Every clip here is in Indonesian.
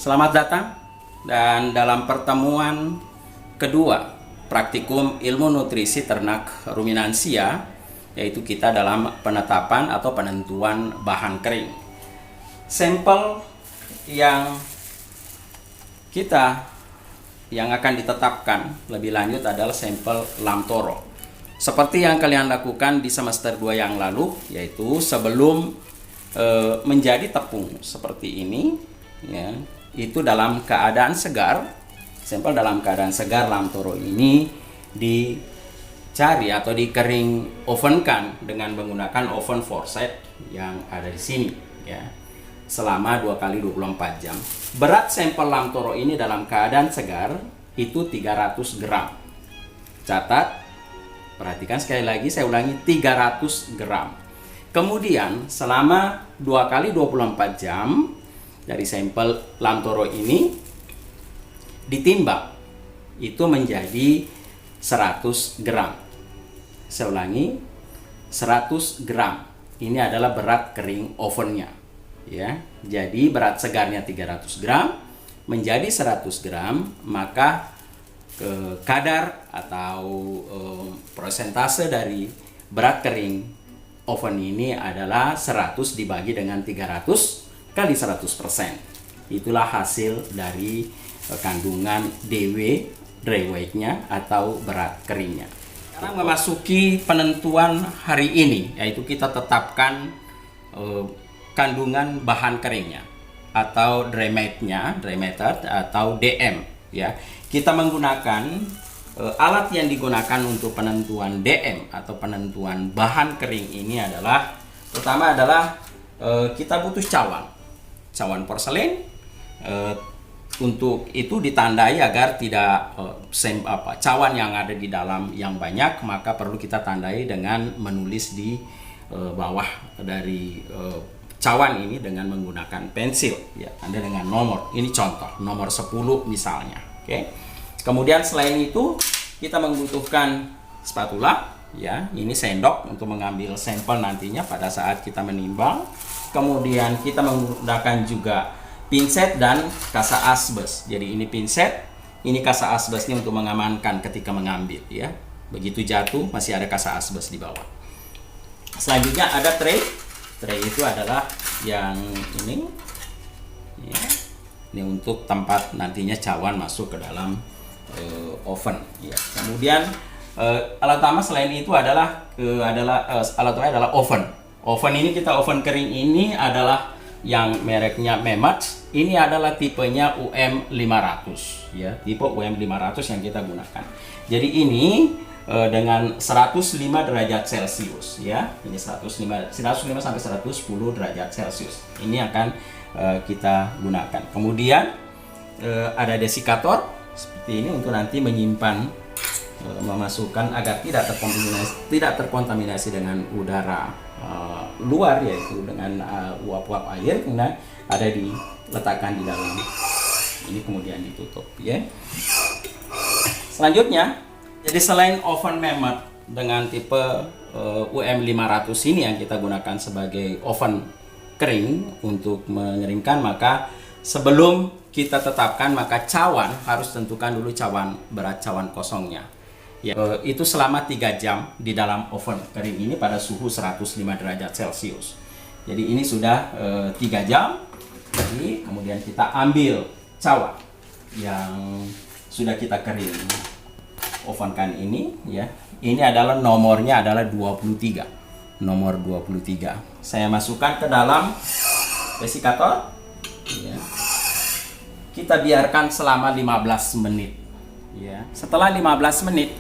Selamat datang dan dalam pertemuan kedua praktikum ilmu nutrisi ternak ruminansia, yaitu kita dalam penetapan atau penentuan bahan kering. Sampel yang akan ditetapkan lebih lanjut adalah sampel Lamtoro. Seperti yang kalian lakukan di semester 2 yang lalu, yaitu sebelum menjadi tepung seperti ini, ya, itu dalam keadaan segar. Sampel dalam keadaan segar Lamtoro ini dicari atau dikering ovenkan dengan menggunakan oven forset yang ada di sini, ya, selama 2 kali 24 jam. Berat sampel Lamtoro ini dalam keadaan segar itu 300 gram. Catat, perhatikan sekali lagi, saya ulangi, 300 gram. Kemudian selama 2 kali 24 jam dari sampel Lamtoro ini ditimbang, itu menjadi 100 gram. Saya ulangi, 100 gram. Ini adalah berat kering ovennya, ya. Jadi berat segarnya 300 gram menjadi 100 gram, maka kadar atau persentase dari berat kering oven ini adalah 100 dibagi dengan 300 kali 100%. Itulah hasil dari kandungan DW, dry weight-nya atau berat keringnya. Sekarang memasuki penentuan hari ini, yaitu kita tetapkan kandungan bahan keringnya atau dry method atau DM, ya. Kita menggunakan alat yang digunakan untuk penentuan DM atau penentuan bahan kering ini adalah, pertama adalah kita butuh cawan porselen. Untuk itu ditandai agar tidak cawan yang ada di dalam yang banyak, maka perlu kita tandai dengan menulis di bawah dari cawan ini dengan menggunakan pensil, ya, Anda dengan nomor. Ini contoh nomor 10 misalnya, oke. Kemudian selain itu kita membutuhkan spatula, ya, ini sendok untuk mengambil sampel nantinya pada saat kita menimbang. Kemudian kita menggunakan juga pinset dan kasa asbes. Jadi ini pinset, ini kasa asbesnya untuk mengamankan ketika mengambil, ya. Begitu jatuh masih ada kasa asbes di bawah. Selanjutnya ada tray. Tray itu adalah yang ini, ya. Ini untuk tempat nantinya cawan masuk ke dalam oven, ya. Kemudian alat utama selain itu adalah alat utama adalah oven. Oven ini oven kering ini adalah yang mereknya Memat. Ini adalah tipenya UM500, ya, tipe UM500 yang kita gunakan. Jadi ini dengan 105 derajat Celcius, ya. Ini 105 sampai 110 derajat Celcius. Ini akan kita gunakan. Kemudian ada desikator seperti ini untuk nanti menyimpan, memasukkan agar tidak terkontaminasi dengan udara luar, yaitu dengan uap-uap air, karena ada diletakkan di dalam ini, kemudian ditutup, ya. Selanjutnya, jadi selain oven Memat dengan tipe UM500 ini yang kita gunakan sebagai oven kering untuk mengeringkan, maka sebelum kita tetapkan, maka cawan harus tentukan dulu berat cawan kosongnya, ya. Itu selama 3 jam di dalam oven kering ini pada suhu 105 derajat Celcius. Jadi ini sudah 3 jam. Jadi kemudian kita ambil cawan yang sudah kita kering ovenkan ini, ya. Ini adalah nomornya adalah 23. Nomor 23. Saya masukkan ke dalam desikator, ya. Kita biarkan selama 15 menit, ya. Setelah 15 menit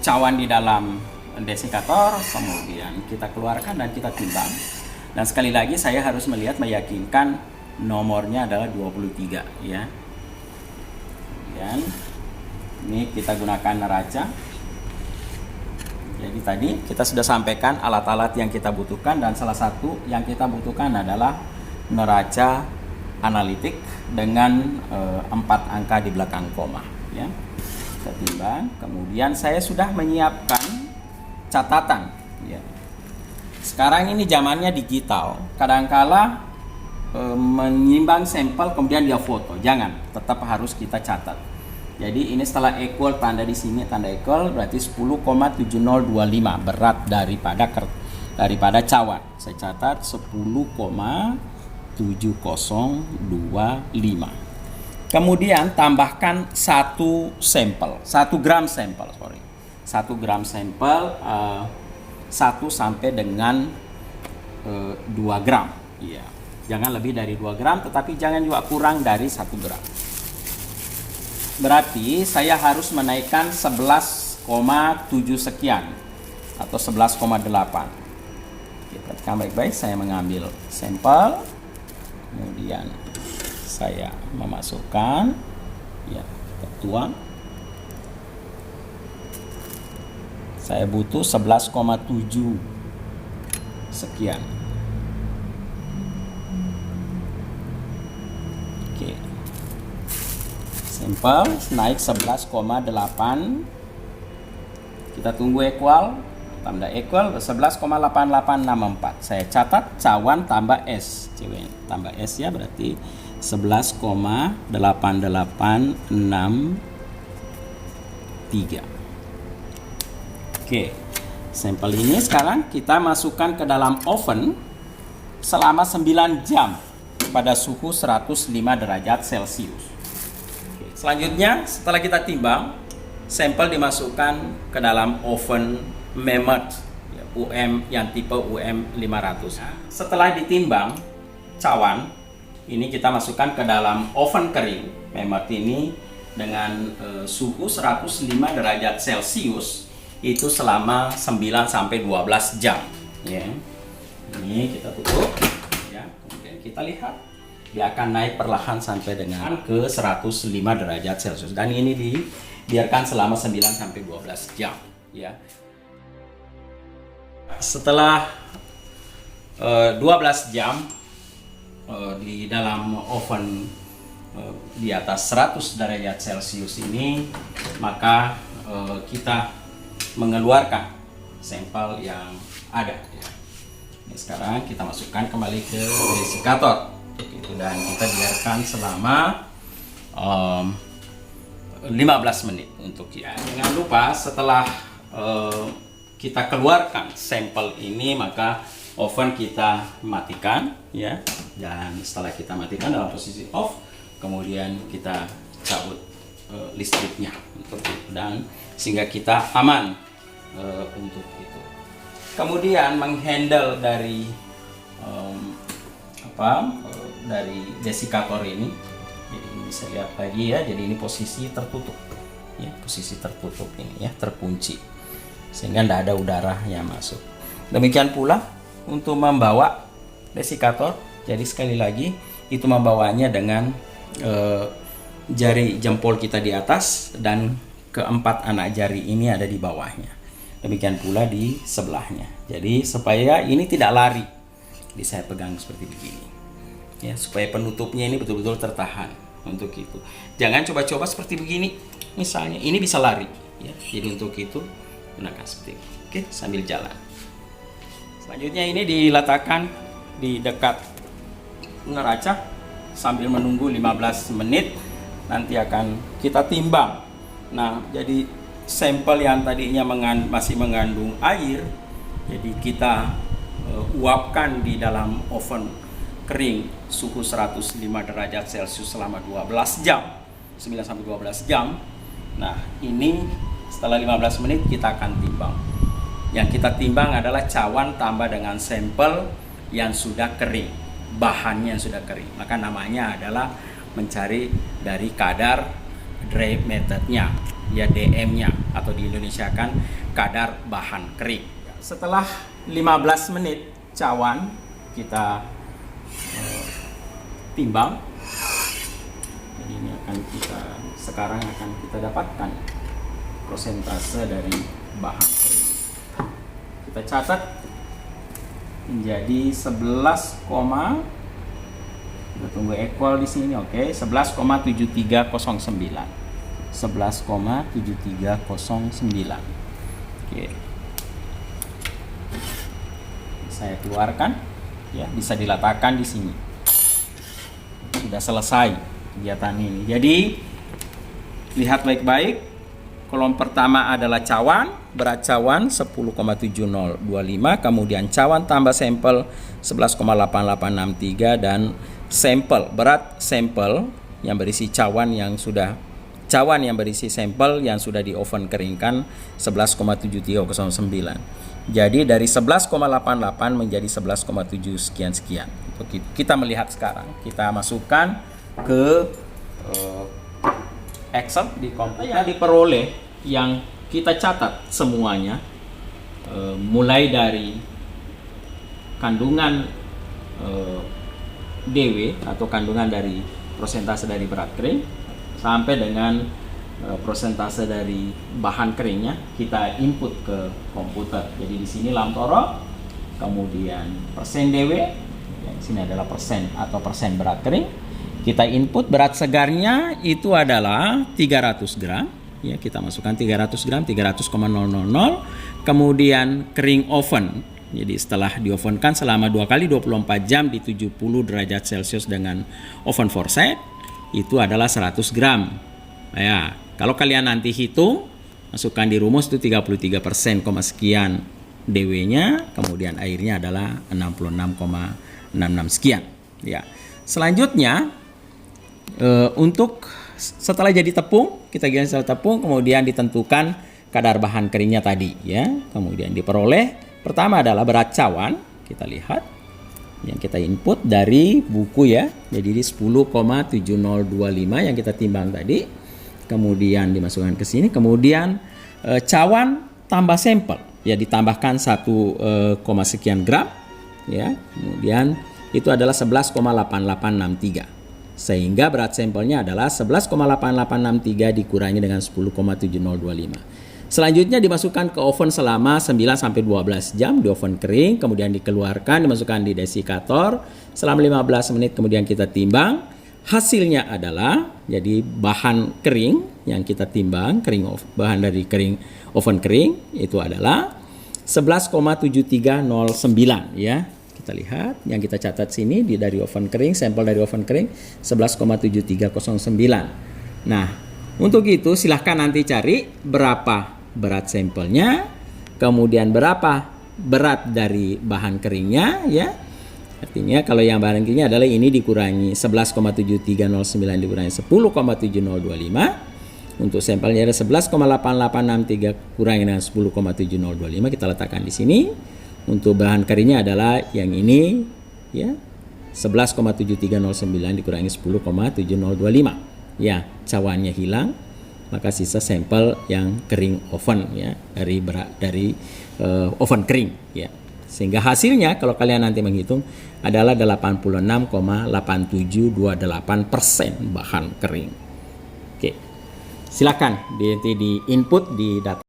cawan di dalam desikator, kemudian kita keluarkan dan kita timbang. Dan sekali lagi saya harus meyakinkan nomornya adalah 23, ya. Dan ini kita gunakan neraca. Jadi tadi kita sudah sampaikan alat-alat yang kita butuhkan, dan salah satu yang kita butuhkan adalah neraca analitik dengan 4 angka di belakang koma, ya. Kita timbang. Kemudian saya sudah menyiapkan catatan, ya. Sekarang ini zamannya digital. Kadangkala menimbang sampel kemudian dia foto. Jangan, tetap harus kita catat. Jadi ini setelah equal, tanda di sini tanda equal, berarti 10,7025 berat daripada cawan. Saya catat 10,7025. Kemudian tambahkan 1 gram sampel, 1 gram sampel, 1 sampai dengan 2 gram. Iya. Jangan lebih dari 2 gram, tetapi jangan juga kurang dari 1 gram. Berarti saya harus menaikkan 11,7 sekian atau 11,8. Oke, perhatikan baik-baik. Saya mengambil sampel, kemudian saya memasukkan, ya, tuang. Saya butuh 11,7 sekian. Oke. Sampel naik 11,8. Kita tunggu equal, tanda equal 11,8864. Saya catat cawan tambah S, tambah S ya, berarti 11,8863. Oke, sampel ini sekarang kita masukkan ke dalam oven selama 9 jam pada suhu 105 derajat Celcius. Oke, selanjutnya setelah kita timbang, sampel dimasukkan ke dalam oven Mammoth UM yang tipe UM 500. Setelah ditimbang cawan, ini kita masukkan ke dalam oven kering Mammoth ini dengan suhu 105 derajat Celcius itu selama 9 sampai 12 jam, ya. Ini kita tutup, ya. Kemudian kita lihat dia akan naik perlahan sampai dengan ke 105 derajat Celcius, dan ini dibiarkan selama 9 sampai 12 jam, ya. Setelah 12 jam di dalam oven di atas 100 derajat Celcius ini, maka kita mengeluarkan sampel yang ada, ya. Ini sekarang kita masukkan kembali ke desikator dan kita biarkan selama 15 menit untuk, ya. Jangan lupa setelah kita keluarkan sampel ini, maka oven kita matikan, ya. Dan setelah kita matikan dalam posisi off, kemudian kita cabut listriknya untuk itu, dan sehingga kita aman untuk itu. Kemudian menghandle dari dari desikator ini, jadi ini bisa lihat lagi, ya. Jadi ini posisi tertutup, ya, posisi tertutup ini, ya, terkunci sehingga tidak ada udara yang masuk. Demikian pula untuk membawa desikator. Jadi sekali lagi itu membawanya dengan jari jempol kita di atas dan keempat anak jari ini ada di bawahnya. Demikian pula di sebelahnya. Jadi supaya ini tidak lari, jadi saya pegang seperti begini, ya, supaya penutupnya ini betul-betul tertahan. Untuk itu jangan coba-coba seperti begini, misalnya ini bisa lari, ya. Jadi untuk itu gunakan seperti ini. Oke, sambil jalan. Selanjutnya ini diletakkan di dekat neraca sambil menunggu 15 menit. Nanti akan kita timbang. Nah, jadi sampel yang tadinya masih mengandung air, jadi kita uapkan di dalam oven kering suhu 105 derajat Celcius selama 12 jam, 9 sampai 12 jam. Nah, ini setelah 15 menit kita akan timbang. Yang kita timbang adalah cawan tambah dengan sampel yang sudah kering, bahannya yang sudah kering. Maka namanya adalah mencari dari kadar dry methodnya, ya, DM-nya, atau di Indonesia kan kadar bahan kering. Setelah 15 menit cawan kita timbang. Jadi ini sekarang akan kita dapatkan prosentase dari bahan kering. Kita catat menjadi 11, kita tunggu equal di sini, oke, 11,7309. 11,7309. Oke. Saya keluarkan, ya, bisa diletakkan di sini. sudah selesai kegiatan ini. Jadi lihat baik-baik. Kolom pertama adalah cawan, berat cawan 10,7025, kemudian cawan tambah sampel 11,8863 dan sampel, berat sampel yang berisi cawan yang berisi sampel yang sudah di oven keringkan 11,7309. Jadi dari 11,88 menjadi 11,7 sekian-sekian. Kita melihat sekarang, kita masukkan ke Excel di komputer yang diperoleh, yang kita catat semuanya, mulai dari kandungan DW atau kandungan dari persentase dari berat kering sampai dengan persentase dari bahan keringnya, kita input ke komputer. Jadi di sini Lamtoro, kemudian persen DW, yang sini adalah persen atau persen berat kering. Kita input berat segarnya itu adalah 300 gram. Ya, kita masukkan 300 gram, 300,000. Kemudian kering oven. Jadi setelah diovenkan selama 2 kali 24 jam di 70 derajat Celcius dengan oven forset, itu adalah 100 gram. Ya, kalau kalian nanti hitung, masukkan di rumus itu 33%, sekian DW-nya, kemudian airnya adalah 66,66 sekian. Ya. Selanjutnya untuk setelah jadi tepung, kita giling setelah tepung, kemudian ditentukan kadar bahan keringnya tadi, ya. Kemudian diperoleh, pertama adalah berat cawan, kita lihat yang kita input dari buku, ya. Jadi di 10,7025 yang kita timbang tadi, kemudian dimasukkan ke sini, kemudian cawan tambah sampel, ya, ditambahkan 1, sekian gram, ya. Kemudian itu adalah 11,8863. Sehingga berat sampelnya adalah 11,8863 dikurangi dengan 10,7025. Selanjutnya dimasukkan ke oven selama 9-12 jam di oven kering, kemudian dikeluarkan, dimasukkan di desikator selama 15 menit, kemudian kita timbang. Hasilnya adalah, jadi bahan kering yang kita timbang, bahan dari kering oven kering itu adalah 11,7309, ya. Kita lihat yang kita catat sini dari oven kering, sampel dari oven kering 11,7309. Nah, untuk itu silahkan nanti cari berapa berat sampelnya, kemudian berapa berat dari bahan keringnya, ya. Artinya kalau yang bahan keringnya adalah ini dikurangi 11,7309 dikurangi 10,7025. Untuk sampelnya ada 11,8863 kurangi dengan 10,7025, kita letakkan di sini. Untuk bahan keringnya adalah yang ini, ya, 11,7309 dikurangi 10,7025. Ya, cawannya hilang, maka sisa sampel yang kering oven, ya, dari oven kering, ya. Sehingga hasilnya kalau kalian nanti menghitung adalah 86,8728% bahan kering. Oke. Silakan di input di data